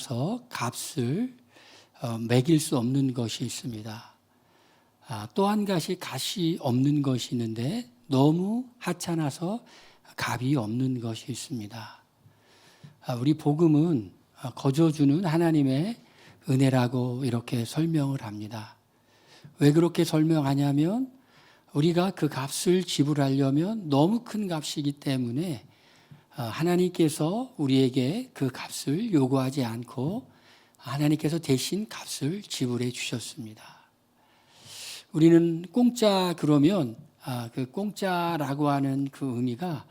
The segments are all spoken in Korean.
서 값을 매길 수 없는 것이 있습니다. 또 한 가지 값이 없는 것이 있는데 너무 하찮아서 값이 없는 것이 있습니다. 우리 복음은 거저주는 하나님의 은혜라고 이렇게 설명을 합니다. 왜 그렇게 설명하냐면 우리가 그 값을 지불하려면 너무 큰 값이기 때문에 하나님께서 우리에게 그 값을 요구하지 않고 하나님께서 대신 값을 지불해 주셨습니다. 우리는 공짜 그러면 그 공짜라고 하는 그 의미가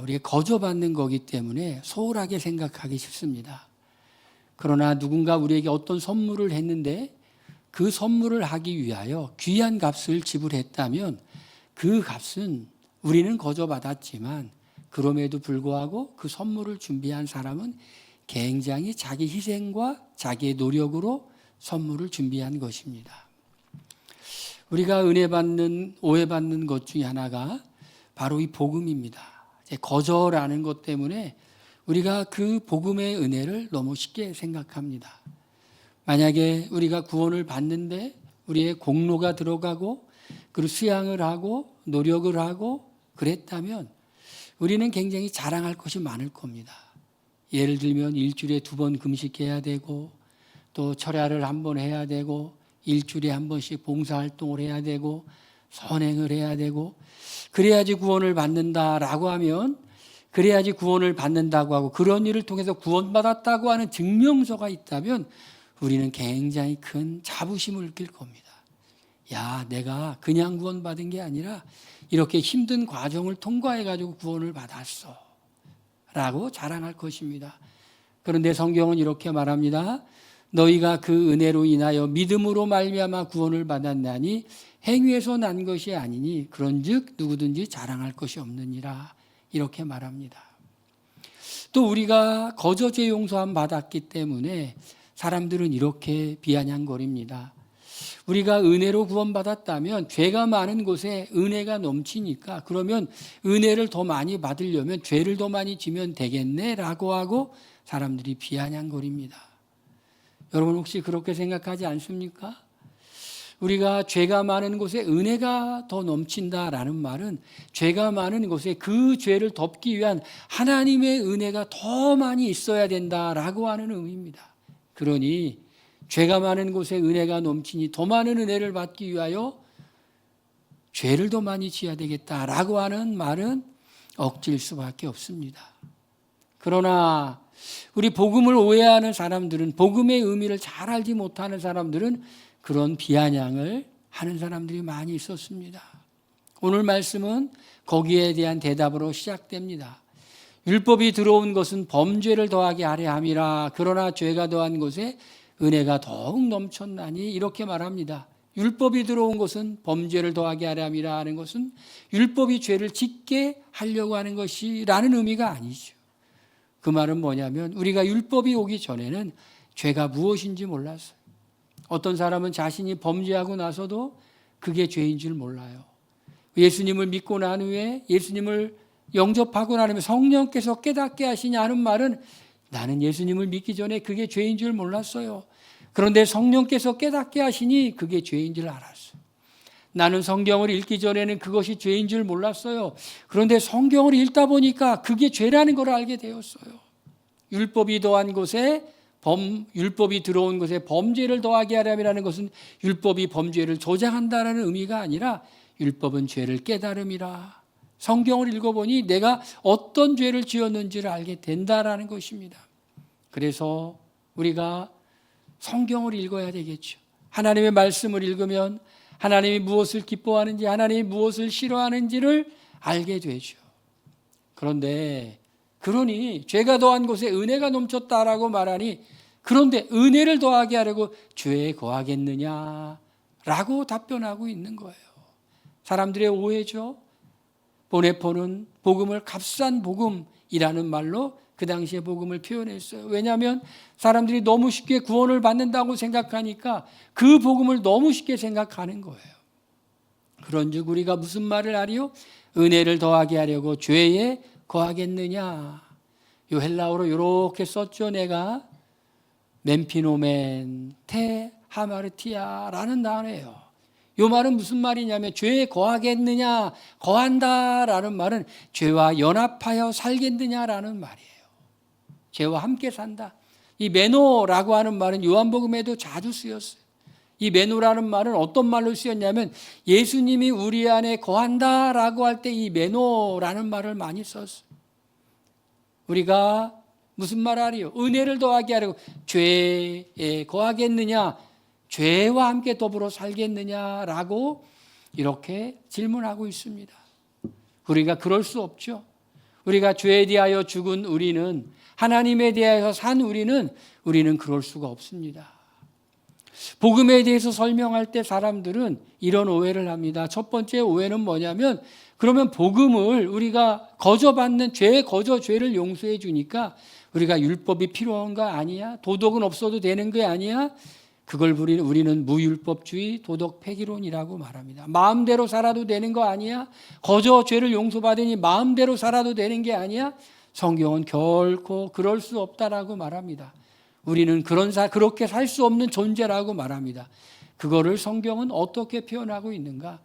우리가 거저받는 거기 때문에 소홀하게 생각하기 쉽습니다. 그러나 누군가 우리에게 어떤 선물을 했는데 그 선물을 하기 위하여 귀한 값을 지불했다면 그 값은 우리는 거저받았지만 그럼에도 불구하고 그 선물을 준비한 사람은 굉장히 자기 희생과 자기의 노력으로 선물을 준비한 것입니다. 우리가 은혜 받는, 오해받는 것 중에 하나가 바로 이 복음입니다. 거저라는 것 때문에 우리가 그 복음의 은혜를 너무 쉽게 생각합니다. 만약에 우리가 구원을 받는데 우리의 공로가 들어가고 그리고 수양을 하고 노력을 하고 그랬다면 우리는 굉장히 자랑할 것이 많을 겁니다. 예를 들면 일주일에 2번 금식해야 되고 또 철야를 1번 해야 되고 일주일에 1번씩 봉사활동을 해야 되고 선행을 해야 되고 그래야지 구원을 받는다라고 하면 그래야지 구원을 받는다고 하고 그런 일을 통해서 구원받았다고 하는 증명서가 있다면 우리는 굉장히 큰 자부심을 느낄 겁니다. 야, 내가 그냥 구원받은 게 아니라 이렇게 힘든 과정을 통과해가지고 구원을 받았어 라고 자랑할 것입니다. 그런데 성경은 이렇게 말합니다. 너희가 그 은혜로 인하여 믿음으로 말미암아 구원을 받았나니 행위에서 난 것이 아니니 그런즉 누구든지 자랑할 것이 없느니라 이렇게 말합니다. 또 우리가 거저죄 용서함 받았기 때문에 사람들은 이렇게 비아냥거립니다. 우리가 은혜로 구원받았다면 죄가 많은 곳에 은혜가 넘치니까 그러면 은혜를 더 많이 받으려면 죄를 더 많이 지면 되겠네라고 하고 사람들이 비아냥거립니다. 여러분 혹시 그렇게 생각하지 않습니까? 우리가 죄가 많은 곳에 은혜가 더 넘친다라는 말은 죄가 많은 곳에 그 죄를 덮기 위한 하나님의 은혜가 더 많이 있어야 된다라고 하는 의미입니다. 그러니 죄가 많은 곳에 은혜가 넘치니 더 많은 은혜를 받기 위하여 죄를 더 많이 지어야 되겠다라고 하는 말은 억지일 수밖에 없습니다. 그러나 우리 복음을 오해하는 사람들은 복음의 의미를 잘 알지 못하는 사람들은 그런 비아냥을 하는 사람들이 많이 있었습니다. 오늘 말씀은 거기에 대한 대답으로 시작됩니다. 율법이 들어온 것은 범죄를 더하게 하려 함이라 그러나 죄가 더한 곳에 은혜가 더욱 넘쳤나니 이렇게 말합니다. 율법이 들어온 것은 범죄를 더하게 하려 함이라 하는 것은 율법이 죄를 짓게 하려고 하는 것이라는 의미가 아니죠. 그 말은 뭐냐면 우리가 율법이 오기 전에는 죄가 무엇인지 몰랐어요. 어떤 사람은 자신이 범죄하고 나서도 그게 죄인 줄 몰라요. 예수님을 믿고 난 후에 예수님을 영접하고 나면 성령께서 깨닫게 하시냐 하는 말은 나는 예수님을 믿기 전에 그게 죄인 줄 몰랐어요. 그런데 성령께서 깨닫게 하시니 그게 죄인 줄 알았어요. 나는 성경을 읽기 전에는 그것이 죄인 줄 몰랐어요. 그런데 성경을 읽다 보니까 그게 죄라는 걸 알게 되었어요. 율법이 더한 곳에 율법이 들어온 곳에 범죄를 더하게 하려면 것은 율법이 범죄를 조장한다는 의미가 아니라 율법은 죄를 깨달음이라. 성경을 읽어보니 내가 어떤 죄를 지었는지를 알게 된다라는 것입니다. 그래서 우리가 성경을 읽어야 되겠죠. 하나님의 말씀을 읽으면 하나님이 무엇을 기뻐하는지 하나님이 무엇을 싫어하는지를 알게 되죠. 그런데 그러니 죄가 더한 곳에 은혜가 넘쳤다라고 말하니 그런데 은혜를 더하게 하려고 죄에 거하겠느냐라고 답변하고 있는 거예요. 사람들의 오해죠. 보네포는 복음을 값싼 복음이라는 말로 그 당시에 복음을 표현했어요. 왜냐하면 사람들이 너무 쉽게 구원을 받는다고 생각하니까 그 복음을 너무 쉽게 생각하는 거예요. 그런즉 우리가 무슨 말을 하리요? 은혜를 더하게 하려고 죄에 거하겠느냐. 이 헬라어로 이렇게 썼죠. 내가 멘피노멘 테 하마르티아라는 단어예요. 이 말은 무슨 말이냐면 죄에 거하겠느냐, 거한다라는 말은 죄와 연합하여 살겠느냐라는 말이에요. 죄와 함께 산다. 이 메노라고 하는 말은 요한복음에도 자주 쓰였어요. 이 메노라는 말은 어떤 말로 쓰였냐면 예수님이 우리 안에 거한다라고 할 때 이 메노라는 말을 많이 썼어요. 우리가 무슨 말 하리요? 은혜를 더하게 하려고 죄에 거하겠느냐, 죄와 함께 더불어 살겠느냐라고 이렇게 질문하고 있습니다. 우리가 그럴 수 없죠. 우리가 죄에 대하여 죽은 우리는, 하나님에 대하여 산 우리는 그럴 수가 없습니다. 복음에 대해서 설명할 때 사람들은 이런 오해를 합니다. 첫 번째 오해는 뭐냐면, 그러면 복음을 우리가 거저받는 죄의 거저 죄를 용서해 주니까 우리가 율법이 필요한 거 아니야? 도덕은 없어도 되는 거 아니야? 그걸 우리는 무율법주의 도덕 폐기론이라고 말합니다. 마음대로 살아도 되는 거 아니야? 거저 죄를 용서받으니 마음대로 살아도 되는 게 아니야? 성경은 결코 그럴 수 없다라고 말합니다. 우리는 그렇게 살 수 없는 존재라고 말합니다. 그거를 성경은 어떻게 표현하고 있는가?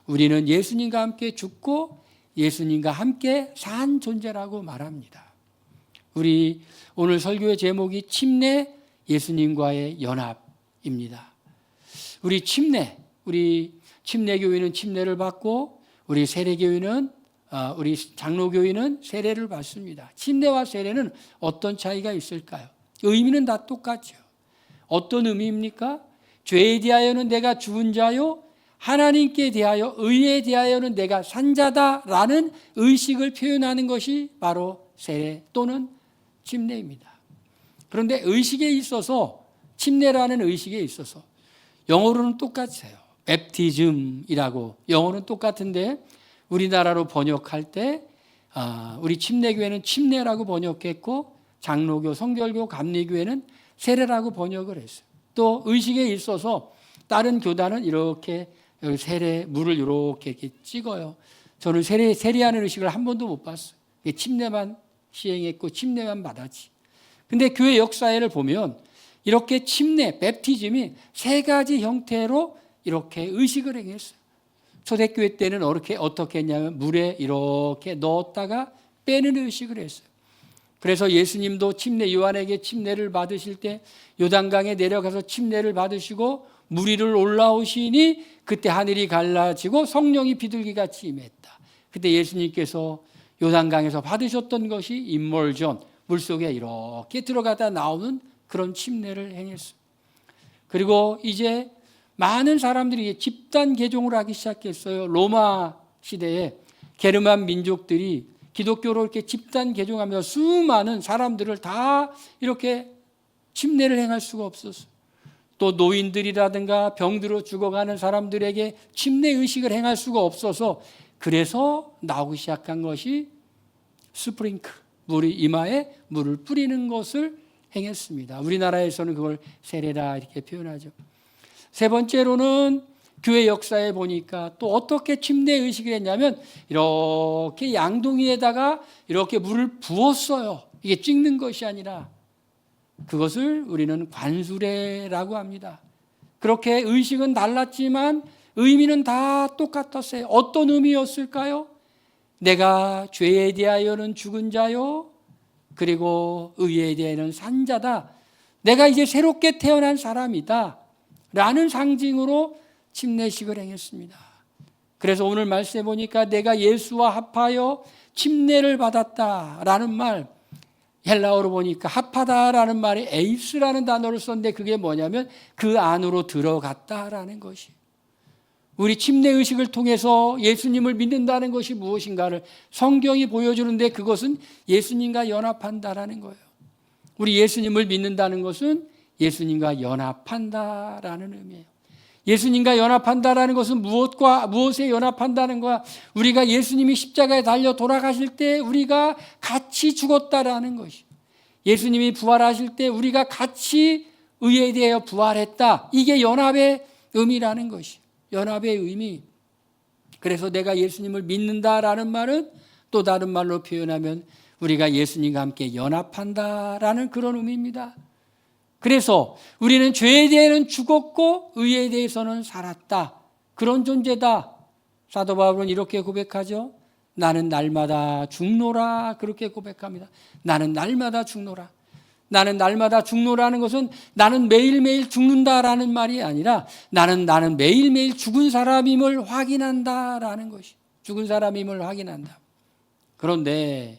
우리는 예수님과 함께 죽고 예수님과 함께 산 존재라고 말합니다. 우리 오늘 설교의 제목이 침례, 예수님과의 연합입니다. 우리 침례교회는 침례를 받고 우리 세례교회는 우리 장로교회는 세례를 받습니다. 침례와 세례는 어떤 차이가 있을까요? 의미는 다 똑같죠. 어떤 의미입니까? 죄에 대하여는 내가 죽은 자요, 하나님께 대하여 의에 대하여는 내가 산 자다라는 의식을 표현하는 것이 바로 세례 또는 침례입니다. 그런데 의식에 있어서, 침례라는 의식에 있어서 영어로는 똑같아요. 베프티즘이라고 영어는 똑같은데 우리나라로 번역할 때 우리 침례교회는 침례라고 번역했고 장로교, 성결교, 감리교회는 세례라고 번역을 했어요. 또 의식에 있어서 다른 교단은 이렇게 물을 이렇게 찍어요. 저는 세례하는 의식을 한 번도 못 봤어요. 침례만 시행했고 침례만 받았지. 근데 교회 역사를 보면 이렇게 침례, 베프티즘이 세 가지 형태로 이렇게 의식을 행했어요. 초대교회 때는 어떻게 했냐면 물에 이렇게 넣었다가 빼는 의식을 했어요. 그래서 예수님도 요한에게 침례를 받으실 때 요단강에 내려가서 침례를 받으시고 물 위를 올라오시니 그때 하늘이 갈라지고 성령이 비둘기같이 임했다. 그때 예수님께서 요단강에서 받으셨던 것이 임몰전, 물속에 이렇게 들어가다 나오는 그런 침례를 행했어요. 그리고 이제 많은 사람들이 집단 개종을 하기 시작했어요. 로마 시대에 게르만 민족들이 기독교로 이렇게 집단 개종하면서 수많은 사람들을 다 이렇게 침례를 행할 수가 없었어요. 또 노인들이라든가 병들어 죽어가는 사람들에게 침례 의식을 행할 수가 없어서 그래서 나오기 시작한 것이 스프링클, 물이 이마에 물을 뿌리는 것을 행했습니다. 우리나라에서는 그걸 세례라 이렇게 표현하죠. 세 번째로는 교회 역사에 보니까 또 어떻게 침례 의식을 했냐면 이렇게 양동이에다가 이렇게 물을 부었어요. 이게 찍는 것이 아니라 그것을 우리는 관수례라고 합니다. 그렇게 의식은 달랐지만 의미는 다 똑같았어요. 어떤 의미였을까요? 내가 죄에 대하여는 죽은 자요, 그리고 의에 대하여는 산 자다. 내가 이제 새롭게 태어난 사람이다 라는 상징으로 침례식을 행했습니다. 그래서 오늘 말씀해 보니까 내가 예수와 합하여 침례를 받았다라는 말, 헬라어로 보니까 합하다라는 말에 에이스라는 단어를 썼는데 그게 뭐냐면 그 안으로 들어갔다라는 것이. 우리 침례 의식을 통해서 예수님을 믿는다는 것이 무엇인가를 성경이 보여주는데 그것은 예수님과 연합한다라는 거예요. 우리 예수님을 믿는다는 것은 예수님과 연합한다라는 의미예요. 예수님과 연합한다라는 것은 무엇에 연합한다는 거야? 우리가 예수님이 십자가에 달려 돌아가실 때 우리가 같이 죽었다라는 것이. 예수님이 부활하실 때 우리가 같이 의에 대하여 부활했다. 이게 연합의 의미라는 것이. 연합의 의미. 그래서 내가 예수님을 믿는다라는 말은 또 다른 말로 표현하면 우리가 예수님과 함께 연합한다라는 그런 의미입니다. 그래서 우리는 죄에 대해서는 죽었고 의에 대해서는 살았다. 그런 존재다. 사도 바울은 이렇게 고백하죠. 나는 날마다 죽노라. 그렇게 고백합니다. 나는 날마다 죽노라. 나는 날마다 죽노라는 것은 나는 매일매일 죽는다라는 말이 아니라 나는 매일매일 죽은 사람임을 확인한다라는 것이, 죽은 사람임을 확인한다. 그런데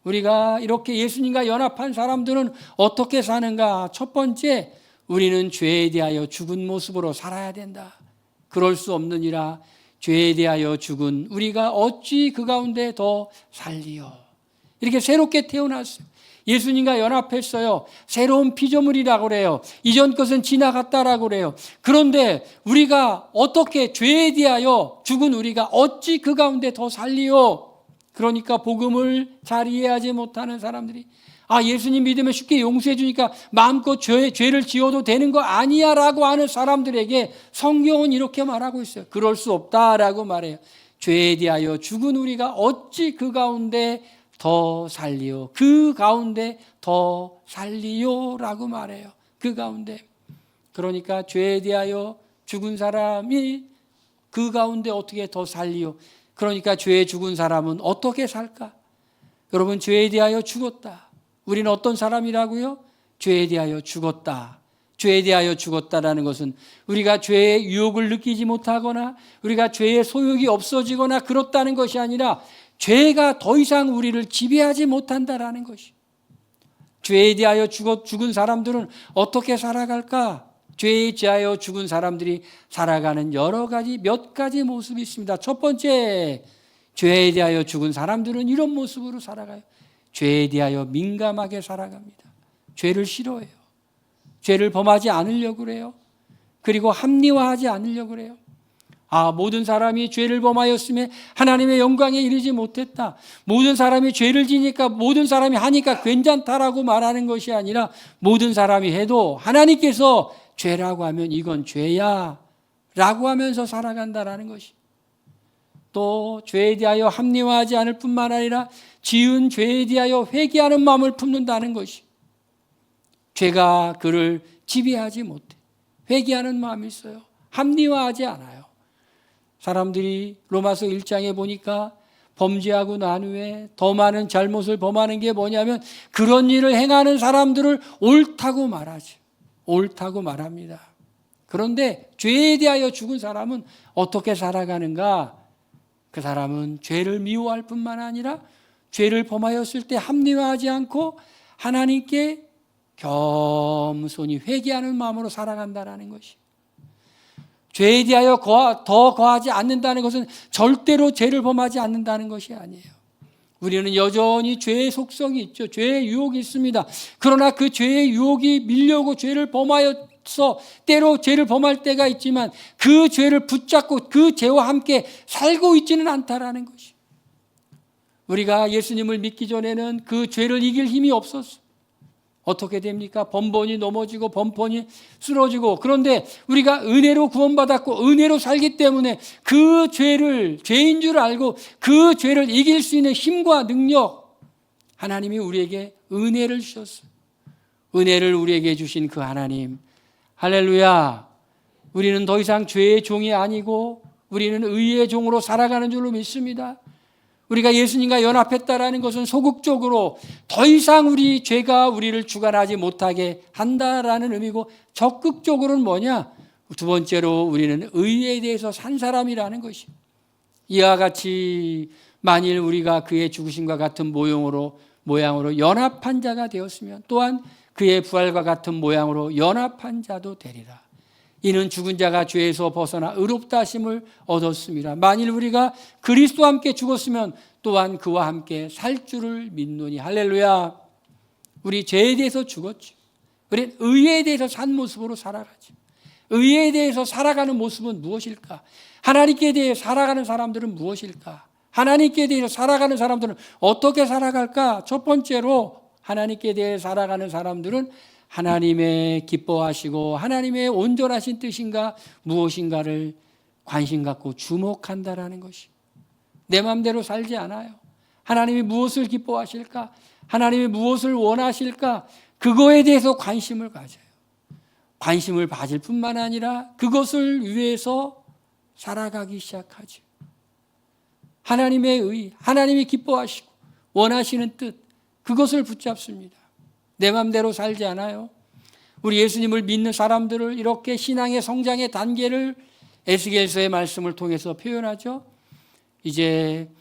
우리가 이렇게 예수님과 연합한 사람들은 어떻게 사는가? 첫 번째, 우리는 죄에 대하여 죽은 모습으로 살아야 된다. 그럴 수 없느니라. 죄에 대하여 죽은 우리가 어찌 그 가운데 더 살리요. 이렇게 새롭게 태어났어요. 예수님과 연합했어요. 새로운 피조물이라고 그래요. 이전 것은 지나갔다라고 그래요. 그런데 우리가 어떻게 죄에 대하여 죽은 우리가 어찌 그 가운데 더 살리요. 그러니까 복음을 잘 이해하지 못하는 사람들이 예수님 믿으면 쉽게 용서해 주니까 마음껏 죄를 지어도 되는 거 아니야 라고 하는 사람들에게 성경은 이렇게 말하고 있어요. 그럴 수 없다라고 말해요. 죄에 대하여 죽은 우리가 어찌 그 가운데 더 살리요. 그 가운데 더 살리요 라고 말해요. 그 가운데. 그러니까 죄에 대하여 죽은 사람이 그 가운데 어떻게 더 살리요. 그러니까 죄에 죽은 사람은 어떻게 살까? 여러분, 죄에 대하여 죽었다. 우리는 어떤 사람이라고요? 죄에 대하여 죽었다. 죄에 대하여 죽었다라는 것은 우리가 죄의 유혹을 느끼지 못하거나 우리가 죄의 소욕이 없어지거나 그렇다는 것이 아니라 죄가 더 이상 우리를 지배하지 못한다라는 것이. 죄에 대하여 죽은 사람들은 어떻게 살아갈까? 죄에 대하여 죽은 사람들이 살아가는 몇 가지 모습이 있습니다. 첫 번째, 죄에 대하여 죽은 사람들은 이런 모습으로 살아가요. 죄에 대하여 민감하게 살아갑니다. 죄를 싫어해요. 죄를 범하지 않으려고 그래요. 그리고 합리화하지 않으려고 그래요. 모든 사람이 죄를 범하였음에 하나님의 영광에 이르지 못했다. 모든 사람이 죄를 지니까 모든 사람이 하니까 괜찮다라고 말하는 것이 아니라 모든 사람이 해도 하나님께서 죄라고 하면 이건 죄야 라고 하면서 살아간다라는 것이. 또 죄에 대하여 합리화하지 않을 뿐만 아니라 지은 죄에 대하여 회개하는 마음을 품는다는 것이. 죄가 그를 지배하지 못해. 회개하는 마음이 있어요. 합리화하지 않아요. 사람들이 로마서 1장에 보니까 범죄하고 난 후에 더 많은 잘못을 범하는 게 뭐냐면 그런 일을 행하는 사람들을 옳다고 말하죠. 옳다고 말합니다. 그런데 죄에 대하여 죽은 사람은 어떻게 살아가는가? 그 사람은 죄를 미워할 뿐만 아니라 죄를 범하였을 때 합리화하지 않고 하나님께 겸손히 회개하는 마음으로 살아간다는 것이. 죄에 대하여 더 거하지 않는다는 것은 절대로 죄를 범하지 않는다는 것이 아니에요. 우리는 여전히 죄의 속성이 있죠. 죄의 유혹이 있습니다. 그러나 그 죄의 유혹이 밀려오고 죄를 범하여서 때로 죄를 범할 때가 있지만 그 죄를 붙잡고 그 죄와 함께 살고 있지는 않다라는 것이. 우리가 예수님을 믿기 전에는 그 죄를 이길 힘이 없었어요. 어떻게 됩니까? 번번이 넘어지고 번번이 쓰러지고. 그런데 우리가 은혜로 구원받았고 은혜로 살기 때문에 그 죄를 죄인 줄 알고 그 죄를 이길 수 있는 힘과 능력, 하나님이 우리에게 은혜를 주셨어요. 은혜를 우리에게 주신 그 하나님, 할렐루야. 우리는 더 이상 죄의 종이 아니고 우리는 의의 종으로 살아가는 줄로 믿습니다. 우리가 예수님과 연합했다라는 것은 소극적으로 더 이상 우리 죄가 우리를 주관하지 못하게 한다라는 의미고, 적극적으로는 뭐냐? 두 번째로 우리는 의에 대해서 산 사람이라는 것이. 이와 같이 만일 우리가 그의 죽으심과 같은 모양으로 연합한 자가 되었으면 또한 그의 부활과 같은 모양으로 연합한 자도 되리라. 이는 죽은 자가 죄에서 벗어나 의롭다 하심을 얻었습니다. 만일 우리가 그리스도와 함께 죽었으면 또한 그와 함께 살 줄을 믿노니. 할렐루야. 우리 죄에 대해서 죽었죠. 우리 의에 대해서 산 모습으로 살아가죠. 의에 대해서 살아가는 모습은 무엇일까? 하나님께 대해 살아가는 사람들은 무엇일까? 하나님께 대해서 살아가는 사람들은 어떻게 살아갈까? 첫 번째로 하나님께 대해 살아가는 사람들은 하나님의 기뻐하시고 하나님의 온전하신 뜻인가 무엇인가를 관심 갖고 주목한다라는 것이. 내 마음대로 살지 않아요. 하나님이 무엇을 기뻐하실까? 하나님이 무엇을 원하실까? 그거에 대해서 관심을 가져요. 관심을 받을 뿐만 아니라 그것을 위해서 살아가기 시작하죠. 하나님의 의, 하나님이 기뻐하시고 원하시는 뜻, 그것을 붙잡습니다. 내 맘대로 살지 않아요. 우리 예수님을 믿는 사람들을 이렇게 신앙의 성장의 단계를 에스겔서의 말씀을 통해서 표현하죠. 이제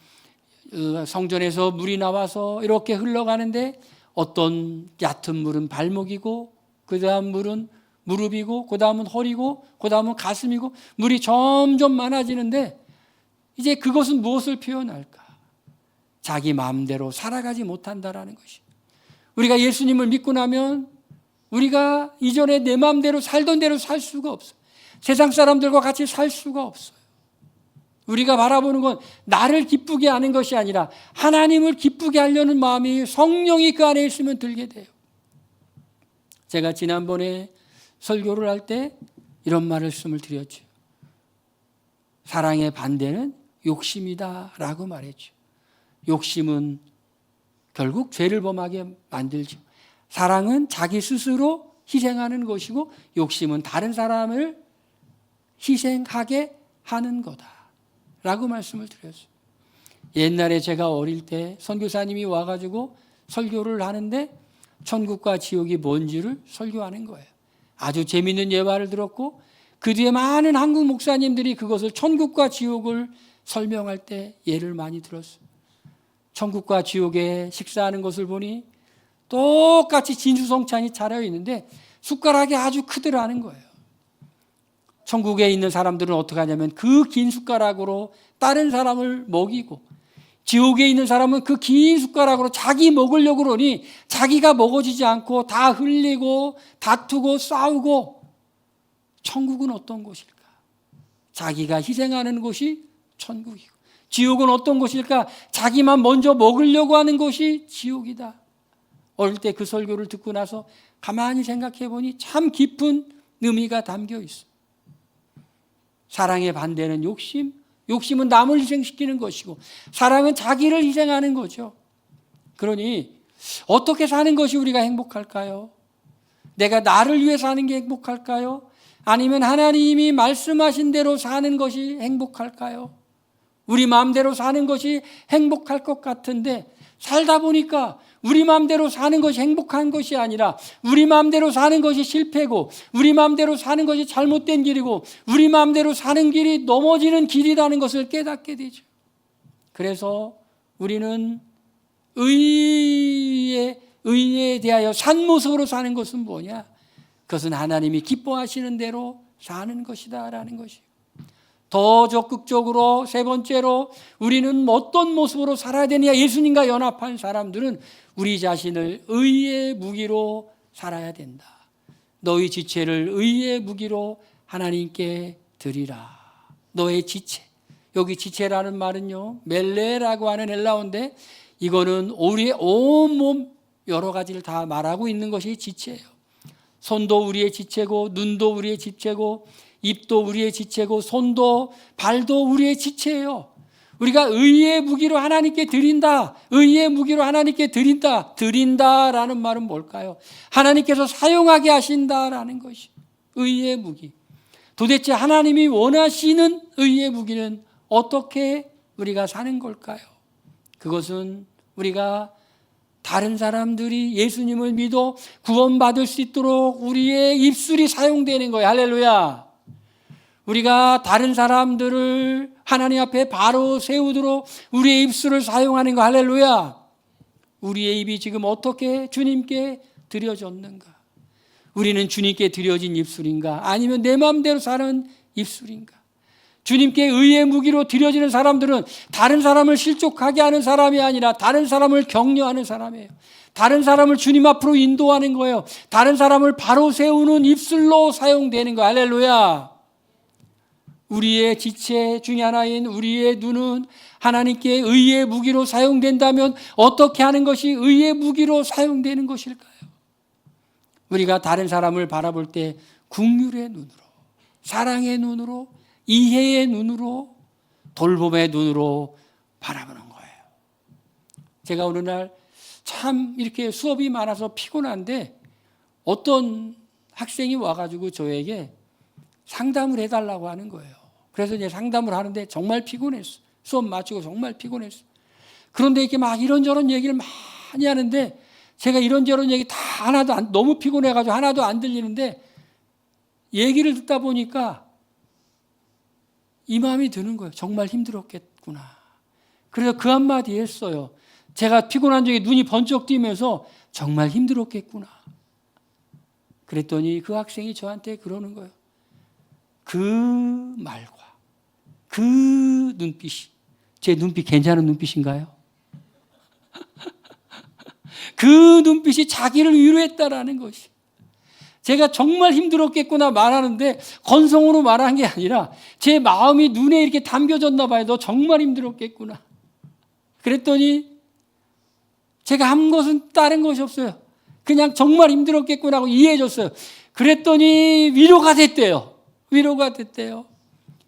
성전에서 물이 나와서 이렇게 흘러가는데 어떤 얕은 물은 발목이고 그 다음 물은 무릎이고 그 다음은 허리고 그 다음은 가슴이고 물이 점점 많아지는데 이제 그것은 무엇을 표현할까? 자기 마음대로 살아가지 못한다라는 것이. 우리가 예수님을 믿고 나면 우리가 이전에 내 마음대로 살던 대로 살 수가 없어요. 세상 사람들과 같이 살 수가 없어요. 우리가 바라보는 건 나를 기쁘게 하는 것이 아니라 하나님을 기쁘게 하려는 마음이 성령이 그 안에 있으면 들게 돼요. 제가 지난번에 설교를 할 때 이런 말씀을 드렸죠. 사랑의 반대는 욕심이다라고 말했죠. 욕심은 결국 죄를 범하게 만들죠. 사랑은 자기 스스로 희생하는 것이고 욕심은 다른 사람을 희생하게 하는 거다라고 말씀을 드렸어요. 옛날에 제가 어릴 때 선교사님이 와가지고 설교를 하는데 천국과 지옥이 뭔지를 설교하는 거예요. 아주 재미있는 예화를 들었고 그 뒤에 많은 한국 목사님들이 그것을 천국과 지옥을 설명할 때 예를 많이 들었어요. 천국과 지옥에 식사하는 것을 보니 똑같이 진수성찬이 차려 있는데 숟가락이 아주 크더라는 거예요. 천국에 있는 사람들은 어떻게 하냐면 그 긴 숟가락으로 다른 사람을 먹이고 지옥에 있는 사람은 그 긴 숟가락으로 자기 먹으려고 그러니 자기가 먹어지지 않고 다 흘리고 다투고 싸우고. 천국은 어떤 곳일까? 자기가 희생하는 곳이 천국이고 지옥은 어떤 곳일까? 자기만 먼저 먹으려고 하는 곳이 지옥이다. 어릴 때 그 설교를 듣고 나서 가만히 생각해 보니 참 깊은 의미가 담겨 있어. 사랑의 반대는 욕심. 욕심은 남을 희생시키는 것이고 사랑은 자기를 희생하는 거죠. 그러니 어떻게 사는 것이 우리가 행복할까요? 내가 나를 위해 사는 게 행복할까요? 아니면 하나님이 말씀하신 대로 사는 것이 행복할까요? 우리 마음대로 사는 것이 행복할 것 같은데 살다 보니까 우리 마음대로 사는 것이 행복한 것이 아니라 우리 마음대로 사는 것이 실패고 우리 마음대로 사는 것이 잘못된 길이고 우리 마음대로 사는 길이 넘어지는 길이라는 것을 깨닫게 되죠. 그래서 우리는 의에 대하여 산 모습으로 사는 것은 뭐냐? 그것은 하나님이 기뻐하시는 대로 사는 것이다 라는 것이에요. 더 적극적으로 세 번째로 우리는 어떤 모습으로 살아야 되느냐? 예수님과 연합한 사람들은 우리 자신을 의의 무기로 살아야 된다. 너희 지체를 의의 무기로 하나님께 드리라. 너의 지체. 여기 지체라는 말은요, 멜레라고 하는 헬라어인데 이거는 우리의 온몸 여러 가지를 다 말하고 있는 것이 지체예요. 손도 우리의 지체고 눈도 우리의 지체고 입도 우리의 지체고 손도 발도 우리의 지체예요. 우리가 의의 무기로 하나님께 드린다. 의의 무기로 하나님께 드린다. 드린다라는 말은 뭘까요? 하나님께서 사용하게 하신다라는 것이 의의 무기. 도대체 하나님이 원하시는 의의 무기는 어떻게 우리가 사는 걸까요? 그것은 우리가 다른 사람들이 예수님을 믿어 구원받을 수 있도록 우리의 입술이 사용되는 거예요. 할렐루야. 우리가 다른 사람들을 하나님 앞에 바로 세우도록 우리의 입술을 사용하는 거. 할렐루야. 우리의 입이 지금 어떻게 주님께 드려졌는가? 우리는 주님께 드려진 입술인가? 아니면 내 마음대로 사는 입술인가? 주님께 의의 무기로 드려지는 사람들은 다른 사람을 실족하게 하는 사람이 아니라 다른 사람을 격려하는 사람이에요. 다른 사람을 주님 앞으로 인도하는 거예요. 다른 사람을 바로 세우는 입술로 사용되는 거예요. 할렐루야. 우리의 지체 중에 하나인 우리의 눈은 하나님께 의의 무기로 사용된다면 어떻게 하는 것이 의의 무기로 사용되는 것일까요? 우리가 다른 사람을 바라볼 때 긍휼의 눈으로, 사랑의 눈으로, 이해의 눈으로, 돌봄의 눈으로 바라보는 거예요. 제가 어느 날 참 이렇게 수업이 많아서 피곤한데 어떤 학생이 와가지고 저에게 상담을 해달라고 하는 거예요. 그래서 이제 상담을 하는데 정말 피곤했어. 수업 마치고 정말 피곤했어. 그런데 이렇게 막 이런저런 얘기를 많이 하는데 제가 이런저런 얘기 다 너무 피곤해가지고 하나도 안 들리는데 얘기를 듣다 보니까 이 마음이 드는 거예요. 정말 힘들었겠구나. 그래서 그 한마디 했어요. 제가 피곤한 적에 눈이 번쩍 뜨면서 정말 힘들었겠구나. 그랬더니 그 학생이 저한테 그러는 거예요. 그 말과 그 눈빛이, 제 눈빛 괜찮은 눈빛인가요? 그 눈빛이 자기를 위로했다라는 것이. 제가 정말 힘들었겠구나 말하는데 건성으로 말한 게 아니라 제 마음이 눈에 이렇게 담겨졌나 봐요. 너 정말 힘들었겠구나. 그랬더니 제가 한 것은 다른 것이 없어요. 그냥 정말 힘들었겠구나 하고 이해해 줬어요. 그랬더니 위로가 됐대요. 위로가 됐대요.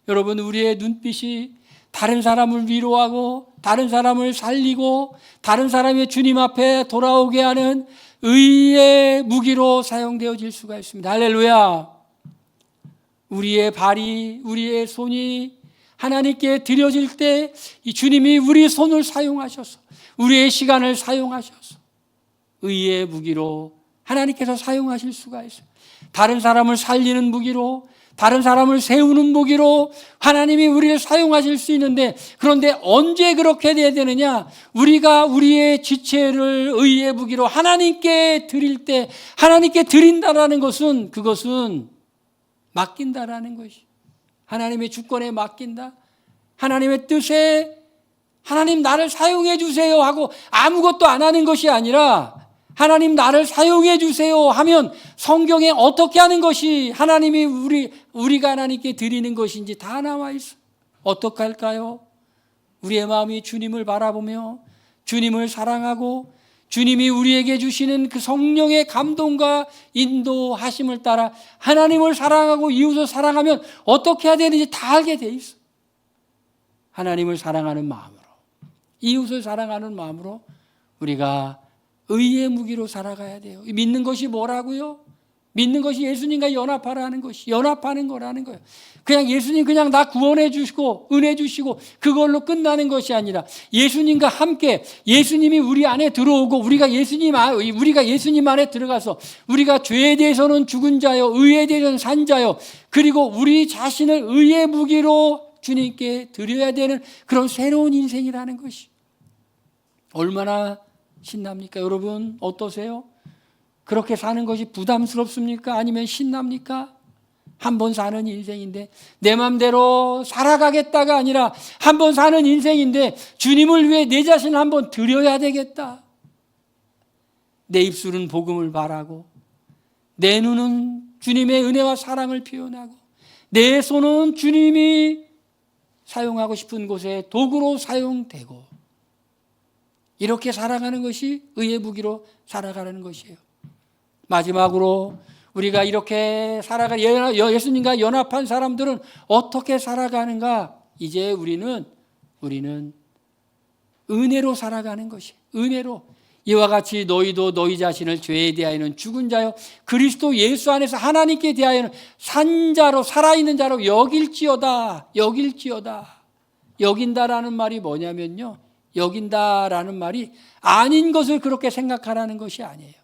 여러분, 우리의 눈빛이 다른 사람을 위로하고 다른 사람을 살리고 다른 사람의 주님 앞에 돌아오게 하는 의의 무기로 사용되어질 수가 있습니다. 할렐루야. 우리의 발이, 우리의 손이 하나님께 드려질 때 이 주님이 우리 손을 사용하셔서 우리의 시간을 사용하셔서 의의 무기로 하나님께서 사용하실 수가 있어요. 다른 사람을 살리는 무기로, 다른 사람을 세우는 무기로 하나님이 우리를 사용하실 수 있는데, 그런데 언제 그렇게 돼야 되느냐? 우리가 우리의 지체를 의의 무기로 하나님께 드릴 때, 하나님께 드린다라는 것은, 그것은 맡긴다라는 것이, 하나님의 주권에 맡긴다, 하나님의 뜻에 하나님 나를 사용해 주세요 하고 아무것도 안 하는 것이 아니라, 하나님 나를 사용해 주세요 하면 성경에 어떻게 하는 것이 하나님이 우리가 하나님께 드리는 것인지 다 나와 있어요. 어떻게 할까요? 우리의 마음이 주님을 바라보며 주님을 사랑하고 주님이 우리에게 주시는 그 성령의 감동과 인도하심을 따라 하나님을 사랑하고 이웃을 사랑하면 어떻게 해야 되는지 다 알게 돼 있어. 하나님을 사랑하는 마음으로, 이웃을 사랑하는 마음으로 우리가 의의 무기로 살아가야 돼요. 믿는 것이 뭐라고요? 믿는 것이 예수님과 연합하라는 것이, 연합하는 거라는 거예요. 그냥 예수님 그냥 나 구원해 주시고 은혜 주시고 그걸로 끝나는 것이 아니라 예수님과 함께, 예수님이 우리 안에 들어오고 우리가 예수님 안에 들어가서 우리가 죄에 대해서는 죽은 자요, 의에 대해서는 산 자요, 그리고 우리 자신을 의의 무기로 주님께 드려야 되는 그런 새로운 인생이라는 것이 얼마나 신납니까? 여러분 어떠세요? 그렇게 사는 것이 부담스럽습니까? 아니면 신납니까? 한 번 사는 인생인데 내 맘대로 살아가겠다가 아니라 한 번 사는 인생인데 주님을 위해 내 자신을 한번 드려야 되겠다. 내 입술은 복음을 바라고 내 눈은 주님의 은혜와 사랑을 표현하고 내 손은 주님이 사용하고 싶은 곳에 도구로 사용되고, 이렇게 살아가는 것이 의의 무기로 살아가는 것이에요. 마지막으로 우리가 이렇게 예수님과 연합한 사람들은 어떻게 살아가는가? 이제 우리는 은혜로 살아가는 것이에요. 은혜로. 이와 같이 너희도 너희 자신을 죄에 대하여는 죽은 자요 그리스도 예수 안에서 하나님께 대하여는 산 자로, 살아있는 자로 여길지어다. 여긴다라는 말이 뭐냐면요, 여긴다라는 말이 아닌 것을 그렇게 생각하라는 것이 아니에요.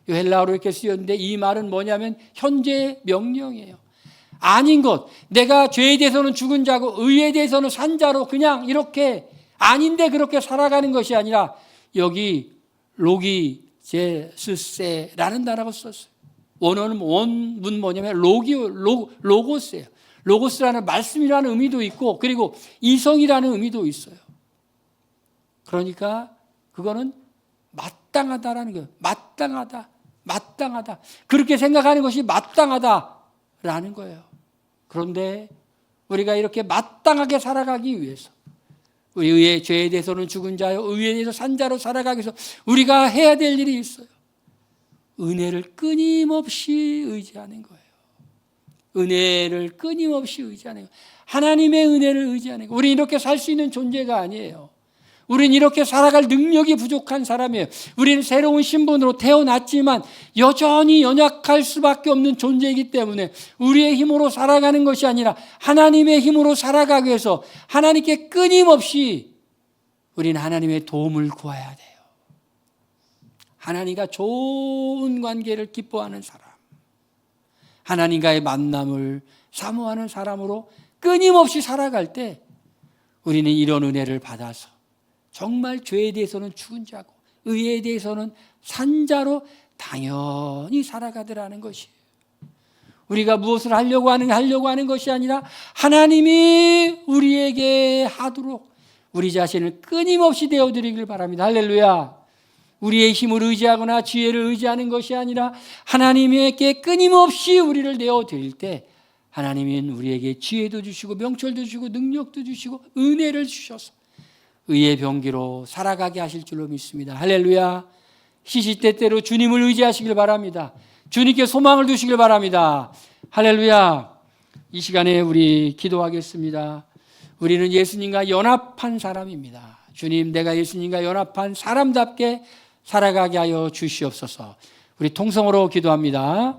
헬라어로 이렇게 쓰였는데 이 말은 뭐냐면 현재 명령이에요. 아닌 것, 내가 죄에 대해서는 죽은 자고 의에 대해서는 산 자로 그냥 이렇게 아닌데 그렇게 살아가는 것이 아니라, 여기 로기제스세라는 단어가 썼어요. 원문 뭐냐면 로고스예요. 로고스라는 말씀이라는 의미도 있고 그리고 이성이라는 의미도 있어요. 그러니까 그거는 마땅하다라는 거예요. 마땅하다. 그렇게 생각하는 것이 마땅하다라는 거예요. 그런데 우리가 이렇게 마땅하게 살아가기 위해서, 우리의 죄에 대해서는 죽은 자요 의에 대해서 산 자로 살아가기 위해서 우리가 해야 될 일이 있어요. 은혜를 끊임없이 의지하는 거예요. 은혜를 끊임없이 의지하는 거예요. 하나님의 은혜를 의지하는 거예요. 우리 이렇게 살 수 있는 존재가 아니에요. 우리는 이렇게 살아갈 능력이 부족한 사람이에요. 우리는 새로운 신분으로 태어났지만 여전히 연약할 수밖에 없는 존재이기 때문에 우리의 힘으로 살아가는 것이 아니라 하나님의 힘으로 살아가기 위해서 하나님께 끊임없이 우리는 하나님의 도움을 구해야 돼요. 하나님과 좋은 관계를 기뻐하는 사람, 하나님과의 만남을 사모하는 사람으로 끊임없이 살아갈 때 우리는 이런 은혜를 받아서 정말 죄에 대해서는 죽은 자고 의에 대해서는 산 자로 당연히 살아가더라는 것이에요. 우리가 무엇을 하려고 하는 것이 아니라 하나님이 우리에게 하도록 우리 자신을 끊임없이 되어드리길 바랍니다. 할렐루야. 우리의 힘을 의지하거나 지혜를 의지하는 것이 아니라 하나님에게 끊임없이 우리를 내어드릴 때 하나님은 우리에게 지혜도 주시고 명철도 주시고 능력도 주시고 은혜를 주셔서 의의 병기로 살아가게 하실 줄로 믿습니다. 할렐루야. 시시때때로 주님을 의지하시길 바랍니다. 주님께 소망을 두시길 바랍니다. 할렐루야. 이 시간에 우리 기도하겠습니다. 우리는 예수님과 연합한 사람입니다. 주님, 내가 예수님과 연합한 사람답게 살아가게 하여 주시옵소서. 우리 통성으로 기도합니다.